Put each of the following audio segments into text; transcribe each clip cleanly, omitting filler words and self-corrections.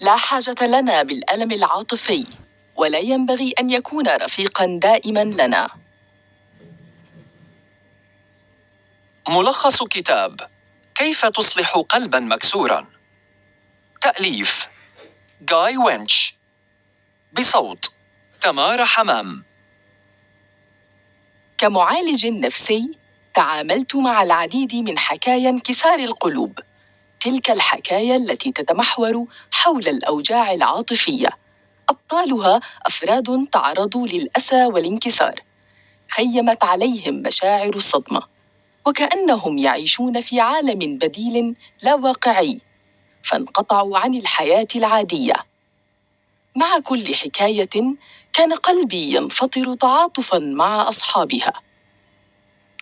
لا حاجة لنا بالألم العاطفي، ولا ينبغي أن يكون رفيقاً دائماً لنا. ملخص كتاب كيف تصلح قلباً مكسوراً، تأليف جاي وينش، بصوت تمارا حمام. كمعالج نفسي تعاملت مع العديد من حكايا انكسار القلوب، تلك الحكايا التي تتمحور حول الأوجاع العاطفية. أبطالها أفراد تعرضوا للأسى والانكسار، خيمت عليهم مشاعر الصدمة، وكأنهم يعيشون في عالم بديل لا واقعي، فانقطعوا عن الحياة العادية. مع كل حكاية كان قلبي ينفطر تعاطفاً مع أصحابها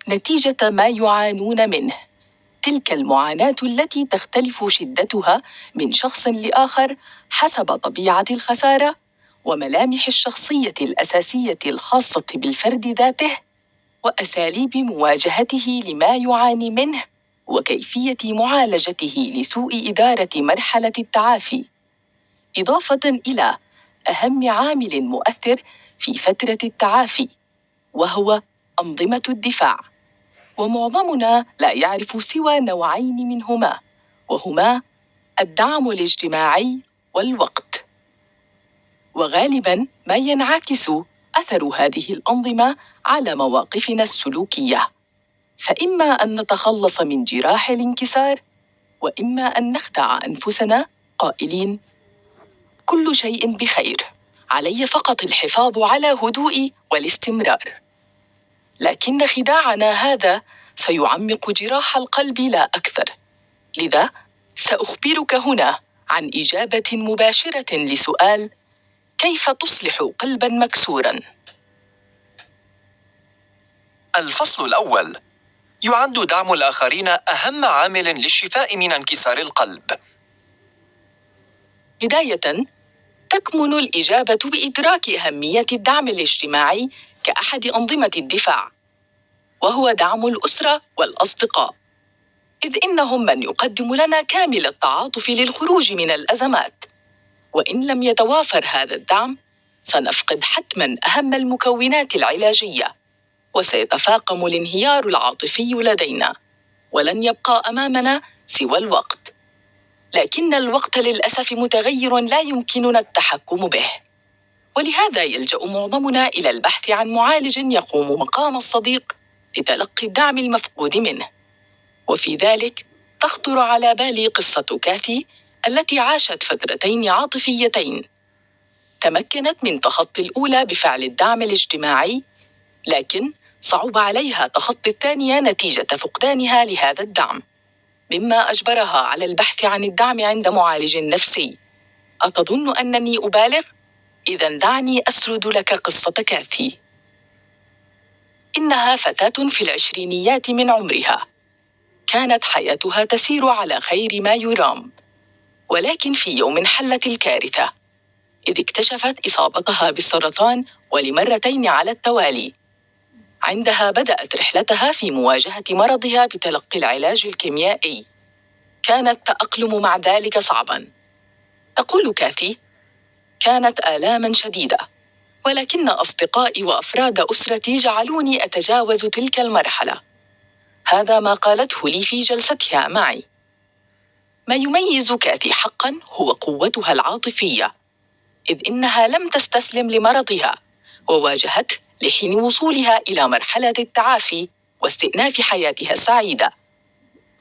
نتيجة ما يعانون منه. تلك المعاناة التي تختلف شدتها من شخص لآخر حسب طبيعة الخسارة وملامح الشخصية الأساسية الخاصة بالفرد ذاته، وأساليب مواجهته لما يعاني منه، وكيفية معالجته لسوء إدارة مرحلة التعافي، إضافة إلى أهم عامل مؤثر في فترة التعافي، وهو أنظمة الدفاع. ومعظمنا لا يعرف سوى نوعين منهما، وهما الدعم الاجتماعي والوقت. وغالباً ما ينعكس أثر هذه الأنظمة على مواقفنا السلوكية، فإما أن نتخلص من جراح الانكسار، وإما أن نخدع أنفسنا قائلين: كل شيء بخير، علي فقط الحفاظ على هدوئي والاستمرار. لكن خداعنا هذا سيعمق جراح القلب لا أكثر. لذا سأخبرك هنا عن إجابة مباشرة لسؤال: كيف تصلح قلباً مكسوراً؟ الفصل الأول: يعد دعم الآخرين أهم عامل للشفاء من انكسار القلب. بداية، تكمن الإجابة بإدراك أهمية الدعم الاجتماعي كأحد أنظمة الدفاع، وهو دعم الأسرة والأصدقاء، إذ إنهم من يقدم لنا كامل التعاطف للخروج من الأزمات. وإن لم يتوافر هذا الدعم، سنفقد حتماً أهم المكونات العلاجية، وسيتفاقم الانهيار العاطفي لدينا، ولن يبقى أمامنا سوى الوقت. لكن الوقت للأسف متغير لا يمكننا التحكم به، ولهذا يلجأ معظمنا إلى البحث عن معالج يقوم مقام الصديق لتلقي الدعم المفقود منه. وفي ذلك تخطر على بالي قصة كاثي التي عاشت فترتين عاطفيتين. تمكنت من تخطي الأولى بفعل الدعم الاجتماعي، لكن صعب عليها تخطي الثانية نتيجة فقدانها لهذا الدعم، مما أجبرها على البحث عن الدعم عند معالج نفسي. أتظن أنني أبالغ؟ إذن دعني أسرد لك قصة كاثي. إنها فتاة في العشرينيات من عمرها، كانت حياتها تسير على خير ما يرام، ولكن في يوم حلت الكارثة، إذ اكتشفت إصابتها بالسرطان ولمرتين على التوالي. عندها بدأت رحلتها في مواجهة مرضها بتلقي العلاج الكيميائي. كان التأقلم مع ذلك صعباً. تقول كاثي: كانت آلاماً شديدة، ولكن أصدقائي وأفراد أسرتي جعلوني أتجاوز تلك المرحلة. هذا ما قالته لي في جلستها معي. ما يميز كاثي حقاً هو قوتها العاطفية، إذ إنها لم تستسلم لمرضها، وواجهته لحين وصولها إلى مرحلة التعافي واستئناف حياتها السعيدة.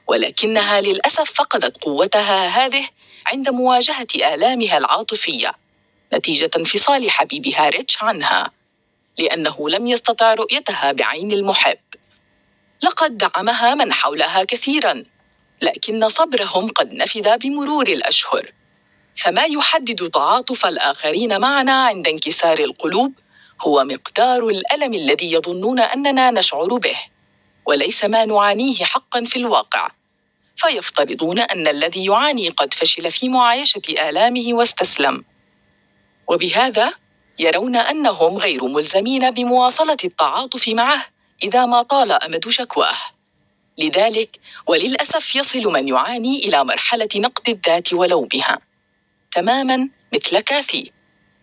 ولكنها للأسف فقدت قوتها هذه عند مواجهة آلامها العاطفية نتيجة انفصال حبيبها ريتش عنها، لأنه لم يستطع رؤيتها بعين المحب. لقد دعمها من حولها كثيراً، لكن صبرهم قد نفد بمرور الأشهر. فما يحدد تعاطف الآخرين معنا عند انكسار القلوب هو مقدار الألم الذي يظنون أننا نشعر به، وليس ما نعانيه حقاً في الواقع. فيفترضون أن الذي يعاني قد فشل في معايشة آلامه واستسلم، وبهذا يرون أنهم غير ملزمين بمواصلة التعاطف معه إذا ما طال أمد شكواه. لذلك وللأسف يصل من يعاني إلى مرحلة نقد الذات ولومها. تماماً مثل كاثي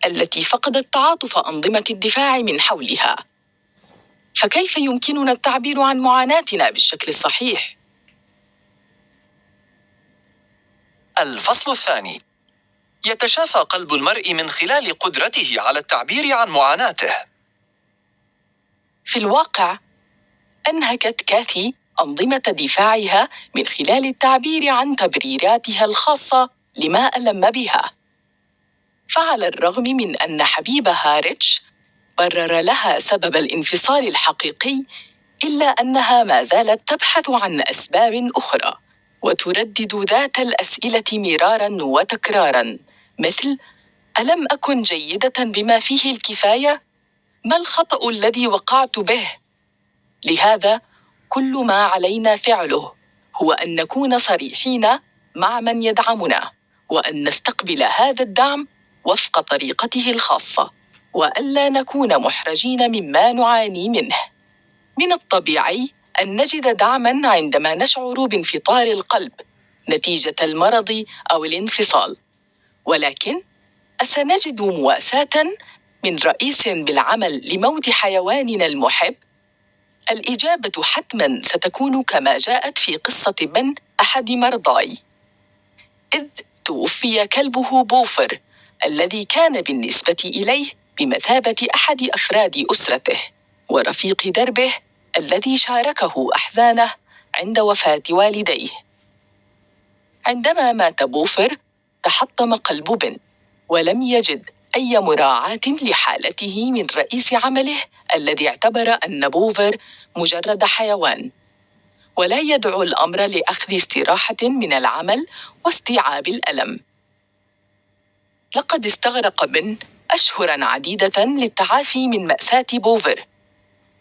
التي فقدت تعاطف أنظمة الدفاع من حولها. فكيف يمكننا التعبير عن معاناتنا بالشكل الصحيح؟ الفصل الثاني: يتشافى قلب المرء من خلال قدرته على التعبير عن معاناته. في الواقع، أنهكت كاثي أنظمة دفاعها من خلال التعبير عن تبريراتها الخاصة لما ألم بها. فعلى الرغم من أن حبيبها ريتش برر لها سبب الانفصال الحقيقي، إلا أنها ما زالت تبحث عن أسباب أخرى وتردد ذات الأسئلة مرارا وتكرارا، مثل: ألم أكن جيدة بما فيه الكفاية؟ ما الخطأ الذي وقعت به؟ لهذا، كل ما علينا فعله هو أن نكون صريحين مع من يدعمنا، وأن نستقبل هذا الدعم وفق طريقته الخاصة، وألا نكون محرجين مما نعاني منه. من الطبيعي أن نجد دعماً عندما نشعر بانفطار القلب نتيجة المرض أو الانفصال، ولكن أسنجد مواساة من رئيس بالعمل لموت حيواننا المحب؟ الإجابة حتماً ستكون كما جاءت في قصة بن أحد مرضاي، إذ توفي كلبه بوفر الذي كان بالنسبة إليه بمثابة أحد أفراد أسرته ورفيق دربه الذي شاركه أحزانه عند وفاة والديه. عندما مات بوفر، تحطم قلب بن، ولم يجد أي مراعاة لحالته من رئيس عمله الذي اعتبر أن بوفر مجرد حيوان، ولا يدعو الأمر لأخذ استراحة من العمل واستيعاب الألم. لقد استغرق بن أشهراً عديدة للتعافي من مأساة بوفر،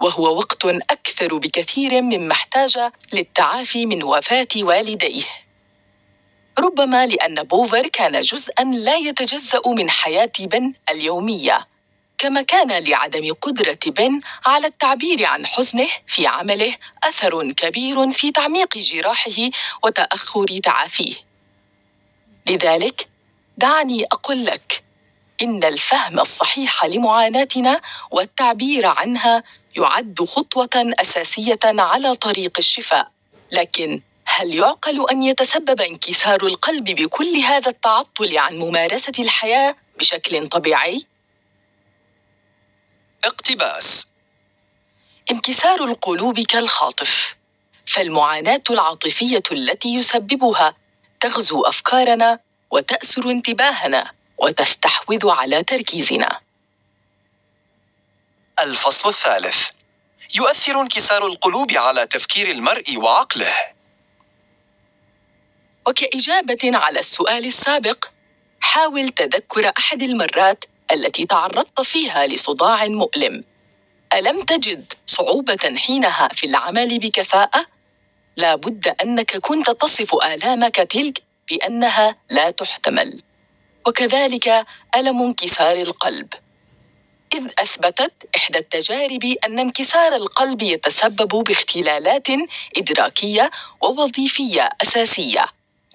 وهو وقت أكثر بكثير مما احتاج للتعافي من وفاة والديه، ربما لأن بوفر كان جزءاً لا يتجزأ من حياة بن اليومية، كما كان لعدم قدرة بن على التعبير عن حزنه في عمله أثر كبير في تعميق جراحه وتأخر تعافيه. لذلك، دعني أقول لك إن الفهم الصحيح لمعاناتنا والتعبير عنها يعد خطوة أساسية على طريق الشفاء. لكن هل يعقل أن يتسبب انكسار القلب بكل هذا التعطل عن ممارسة الحياة بشكل طبيعي؟ اقتباس: انكسار القلوب كالخاطف، فالمعاناة العاطفية التي يسببها تغزو أفكارنا وتأسر انتباهنا وتستحوذ على تركيزنا. الفصل الثالث: يؤثر انكسار القلوب على تفكير المرء وعقله. وكإجابة على السؤال السابق، حاول تذكر أحد المرات التي تعرضت فيها لصداع مؤلم. ألم تجد صعوبة حينها في العمل بكفاءة؟ لا بد أنك كنت تصف آلامك تلك بأنها لا تحتمل. وكذلك ألم انكسار القلب، إذ أثبتت إحدى التجارب أن انكسار القلب يتسبب باختلالات إدراكية ووظيفية أساسية،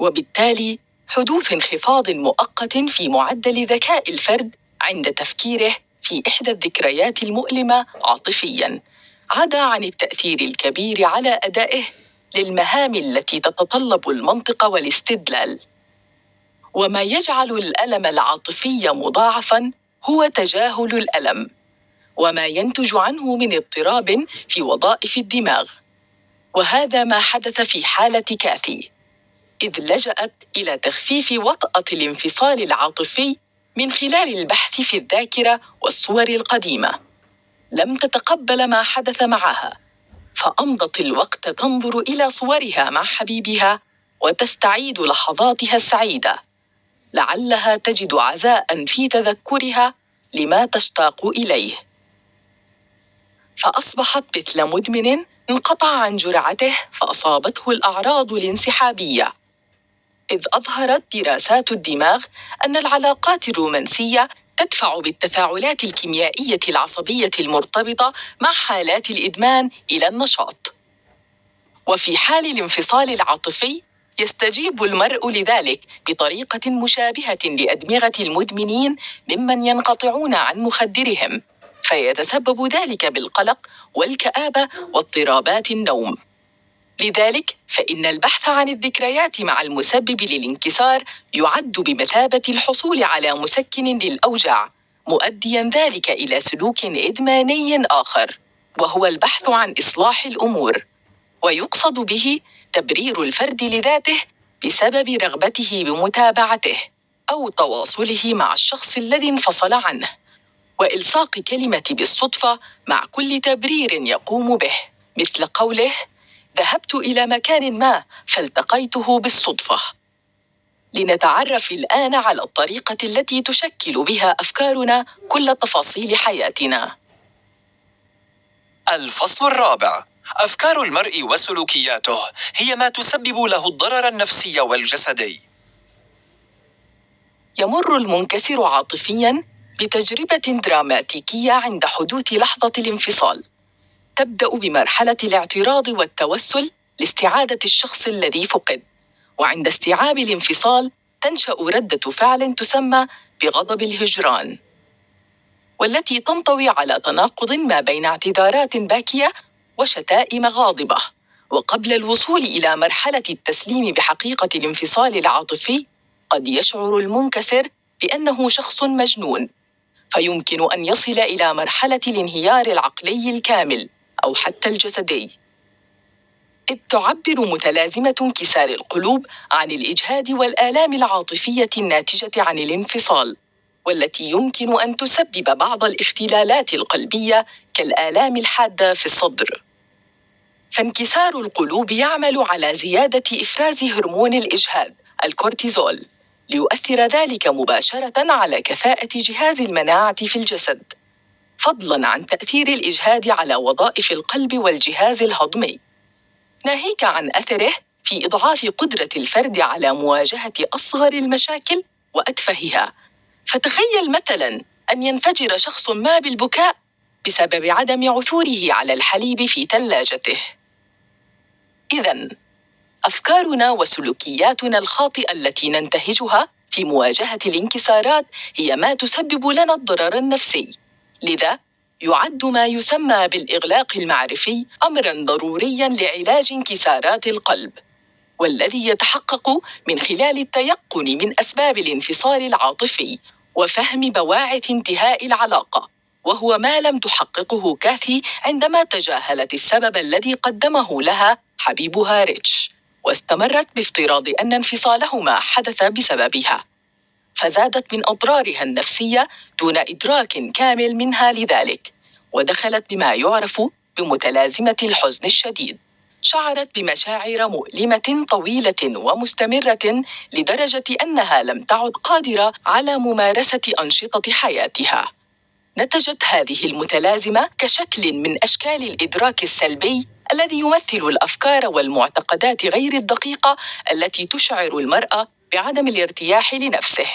وبالتالي حدوث انخفاض مؤقت في معدل ذكاء الفرد عند تفكيره في إحدى الذكريات المؤلمة عاطفياً، عدا عن التأثير الكبير على أدائه للمهام التي تتطلب المنطق والاستدلال. وما يجعل الألم العاطفي مضاعفاً هو تجاهل الألم، وما ينتج عنه من اضطراب في وظائف الدماغ. وهذا ما حدث في حالة كاثي، إذ لجأت إلى تخفيف وطأة الانفصال العاطفي من خلال البحث في الذاكرة والصور القديمة. لم تتقبل ما حدث معها، فأمضت الوقت تنظر إلى صورها مع حبيبها وتستعيد لحظاتها السعيدة، لعلها تجد عزاء في تذكرها لما تشتاق إليه. فأصبحت مثل مدمن انقطع عن جرعته فأصابته الأعراض الانسحابية، إذ أظهرت دراسات الدماغ أن العلاقات الرومانسية تدفع بالتفاعلات الكيميائية العصبية المرتبطة مع حالات الإدمان إلى النشاط. وفي حال الانفصال العاطفي، يستجيب المرء لذلك بطريقة مشابهة لأدمغة المدمنين ممن ينقطعون عن مخدرهم، فيتسبب ذلك بالقلق والكآبة واضطرابات النوم. لذلك فإن البحث عن الذكريات مع المسبب للانكسار يعد بمثابة الحصول على مسكن للأوجاع، مؤدياً ذلك إلى سلوك إدماني آخر، وهو البحث عن إصلاح الأمور، ويقصد به تبرير الفرد لذاته بسبب رغبته بمتابعته أو تواصله مع الشخص الذي انفصل عنه، وإلصاق كلمة بالصدفة مع كل تبرير يقوم به، مثل قوله: ذهبت إلى مكان ما فالتقيته بالصدفة. لنتعرف الآن على الطريقة التي تشكل بها أفكارنا كل تفاصيل حياتنا. الفصل الرابع: أفكار المرء وسلوكياته هي ما تسبب له الضرر النفسي والجسدي. يمر المنكسر عاطفياً بتجربة دراماتيكية عند حدوث لحظة الانفصال، تبدأ بمرحلة الاعتراض والتوسل لاستعادة الشخص الذي فقد، وعند استيعاب الانفصال تنشأ ردة فعل تسمى بغضب الهجران، والتي تنطوي على تناقض ما بين اعتذارات باكية وشتائم غاضبة. وقبل الوصول إلى مرحلة التسليم بحقيقة الانفصال العاطفي، قد يشعر المنكسر بأنه شخص مجنون، فيمكن أن يصل إلى مرحلة الانهيار العقلي الكامل أو حتى الجسدي، إذ تعبر متلازمة انكسار القلوب عن الإجهاد والآلام العاطفية الناتجة عن الانفصال، والتي يمكن أن تسبب بعض الاختلالات القلبية كالآلام الحادة في الصدر. فانكسار القلوب يعمل على زيادة إفراز هرمون الإجهاد الكورتيزول، ليؤثر ذلك مباشرة على كفاءة جهاز المناعة في الجسد، فضلاً عن تأثير الإجهاد على وظائف القلب والجهاز الهضمي، ناهيك عن أثره في إضعاف قدرة الفرد على مواجهة أصغر المشاكل وأتفهها. فتخيل مثلاً أن ينفجر شخص ما بالبكاء بسبب عدم عثوره على الحليب في ثلاجته. إذن أفكارنا وسلوكياتنا الخاطئة التي ننتهجها في مواجهة الانكسارات هي ما تسبب لنا الضرر النفسي، لذا يعد ما يسمى بالإغلاق المعرفي أمراً ضرورياً لعلاج انكسارات القلب، والذي يتحقق من خلال التيقن من أسباب الانفصال العاطفي وفهم بواعث انتهاء العلاقة، وهو ما لم تحققه كاثي عندما تجاهلت السبب الذي قدمه لها حبيبها ريتش، واستمرت بافتراض أن انفصالهما حدث بسببها، فزادت من أضرارها النفسية دون إدراك كامل منها لذلك، ودخلت بما يعرف بمتلازمة الحزن الشديد. شعرت بمشاعر مؤلمة طويلة ومستمرة لدرجة أنها لم تعد قادرة على ممارسة أنشطة حياتها. نتجت هذه المتلازمة كشكل من أشكال الإدراك السلبي الذي يمثل الأفكار والمعتقدات غير الدقيقة التي تشعر المرء بعدم الارتياح لنفسه.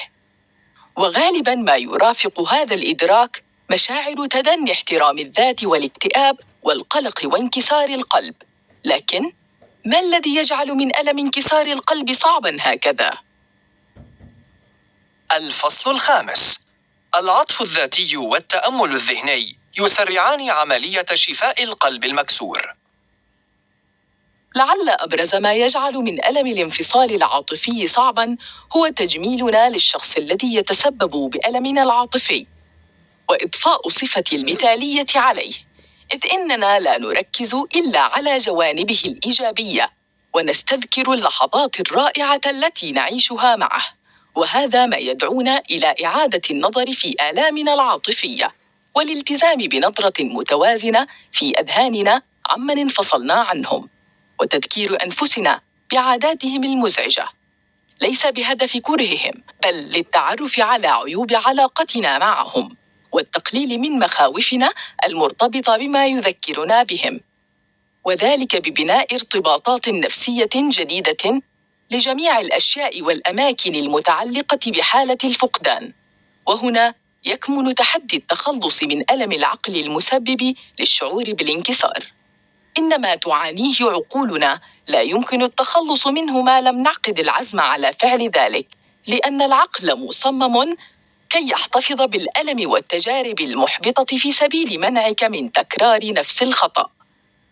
وغالباً ما يرافق هذا الإدراك مشاعر تدني احترام الذات والاكتئاب والقلق وانكسار القلب. لكن ما الذي يجعل من ألم انكسار القلب صعباً هكذا؟ الفصل الخامس: العطف الذاتي والتأمل الذهني يسرعان عملية شفاء القلب المكسور. لعل أبرز ما يجعل من ألم الانفصال العاطفي صعباً هو تجميلنا للشخص الذي يتسبب بألمنا العاطفي، وإضفاء صفة المثالية عليه، إذ إننا لا نركز إلا على جوانبه الإيجابية، ونستذكر اللحظات الرائعة التي نعيشها معه، وهذا ما يدعونا إلى إعادة النظر في آلامنا العاطفية، والالتزام بنظرة متوازنة في أذهاننا عمن انفصلنا عنهم، وتذكير أنفسنا بعاداتهم المزعجة، ليس بهدف كرههم، بل للتعرف على عيوب علاقتنا معهم، والتقليل من مخاوفنا المرتبطة بما يذكرنا بهم، وذلك ببناء ارتباطات نفسية جديدة لجميع الأشياء والأماكن المتعلقة بحالة الفقدان. وهنا يكمن تحدي التخلص من ألم العقل المسبب للشعور بالانكسار. إن ما تعانيه عقولنا لا يمكن التخلص منه ما لم نعقد العزم على فعل ذلك، لأن العقل مصمم كي يحتفظ بالألم والتجارب المحبطة في سبيل منعك من تكرار نفس الخطأ،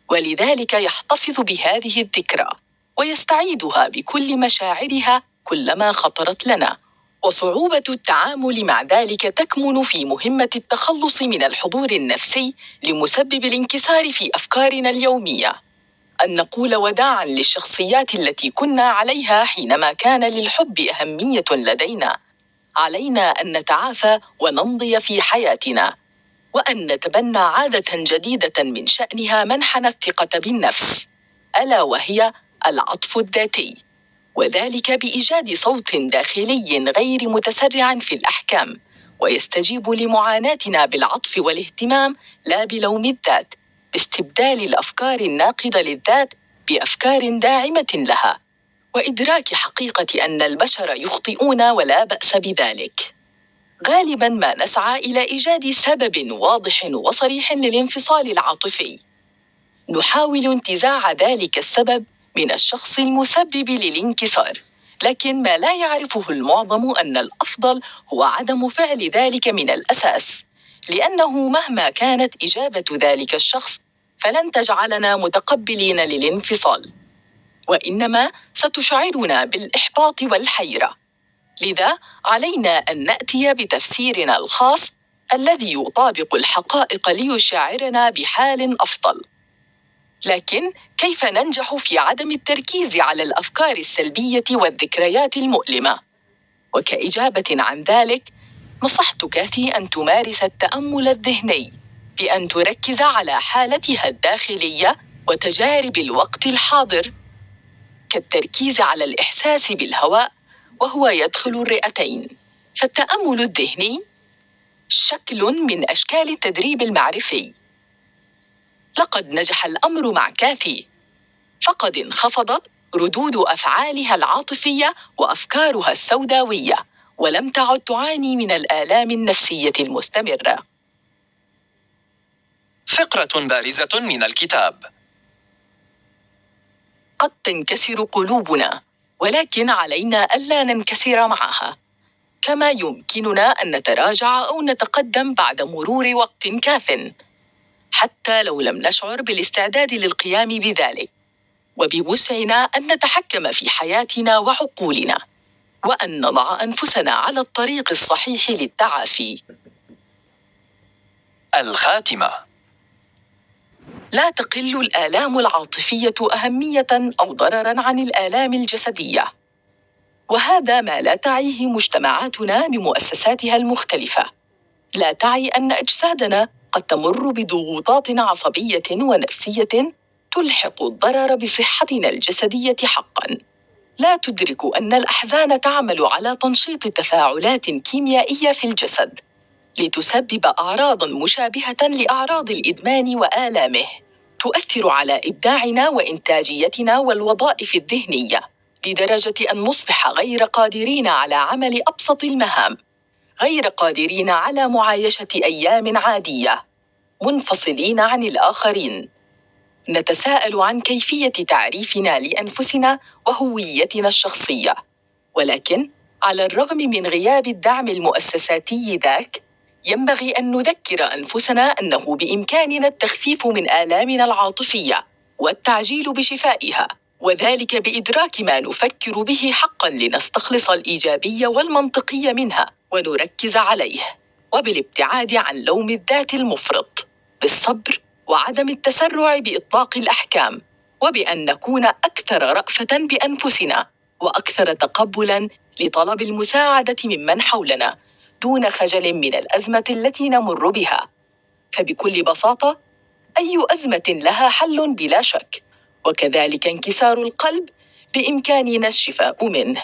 ولذلك يحتفظ بهذه الذكرى ويستعيدها بكل مشاعرها كلما خطرت لنا. وصعوبة التعامل مع ذلك تكمن في مهمة التخلص من الحضور النفسي لمسبب الانكسار في أفكارنا اليومية. أن نقول وداعاً للشخصيات التي كنا عليها حينما كان للحب أهمية لدينا. علينا أن نتعافى ونمضي في حياتنا، وأن نتبنى عادة جديدة من شأنها منحنا الثقة بالنفس، ألا وهي العطف الذاتي، وذلك بإيجاد صوت داخلي غير متسرع في الأحكام، ويستجيب لمعاناتنا بالعطف والاهتمام لا بلوم الذات، باستبدال الأفكار الناقدة للذات بأفكار داعمة لها، وإدراك حقيقة أن البشر يخطئون ولا بأس بذلك. غالباً ما نسعى إلى إيجاد سبب واضح وصريح للانفصال العاطفي. نحاول انتزاع ذلك السبب من الشخص المسبب للانكسار، لكن ما لا يعرفه المعظم أن الأفضل هو عدم فعل ذلك من الأساس، لأنه مهما كانت إجابة ذلك الشخص فلن تجعلنا متقبلين للانفصال، وإنما ستشعرنا بالإحباط والحيرة. لذا علينا أن نأتي بتفسيرنا الخاص الذي يطابق الحقائق ليشعرنا بحال أفضل. لكن كيف ننجح في عدم التركيز على الأفكار السلبية والذكريات المؤلمة؟ وكإجابة عن ذلك، نصحت كاثي أن تمارس التأمل الذهني بأن تركز على حالتها الداخلية وتجارب الوقت الحاضر، كالتركيز على الإحساس بالهواء وهو يدخل الرئتين. فالتأمل الذهني شكل من أشكال التدريب المعرفي. لقد نجح الأمر مع كاثي، فقد انخفضت ردود أفعالها العاطفية وأفكارها السوداوية، ولم تعد تعاني من الآلام النفسية المستمرة. فقرة بارزة من الكتاب. قد تنكسر قلوبنا، ولكن علينا ألا ننكسر معها، كما يمكننا أن نتراجع أو نتقدم بعد مرور وقت كاف، حتى لو لم نشعر بالاستعداد للقيام بذلك. وبوسعنا أن نتحكم في حياتنا وعقولنا، وأن نضع أنفسنا على الطريق الصحيح للتعافي. الخاتمة. لا تقل الآلام العاطفية أهمية أو ضرراً عن الآلام الجسدية، وهذا ما لا تعيه مجتمعاتنا بمؤسساتها المختلفة. لا تعي أن أجسادنا قد تمر بضغوطات عصبية ونفسية تلحق الضرر بصحتنا الجسدية حقاً. لا تدرك أن الأحزان تعمل على تنشيط تفاعلات كيميائية في الجسد لتسبب أعراضاً مشابهة لأعراض الإدمان وآلامه، تؤثر على إبداعنا وإنتاجيتنا والوظائف الذهنية، لدرجة أن نصبح غير قادرين على عمل أبسط المهام، غير قادرين على معايشة أيام عادية، منفصلين عن الآخرين. نتساءل عن كيفية تعريفنا لأنفسنا وهويتنا الشخصية، ولكن على الرغم من غياب الدعم المؤسساتي ذاك، ينبغي أن نذكر أنفسنا أنه بإمكاننا التخفيف من آلامنا العاطفية والتعجيل بشفائها، وذلك بإدراك ما نفكر به حقاً لنستخلص الإيجابي والمنطقي منها ونركز عليه، وبالابتعاد عن لوم الذات المفرط، بالصبر وعدم التسرع بإطلاق الأحكام، وبأن نكون أكثر رأفة بأنفسنا وأكثر تقبلاً لطلب المساعدة ممن حولنا دون خجل من الأزمة التي نمر بها. فبكل بساطة، أي أزمة لها حل بلا شك، وكذلك انكسار القلب بإمكاننا الشفاء منه.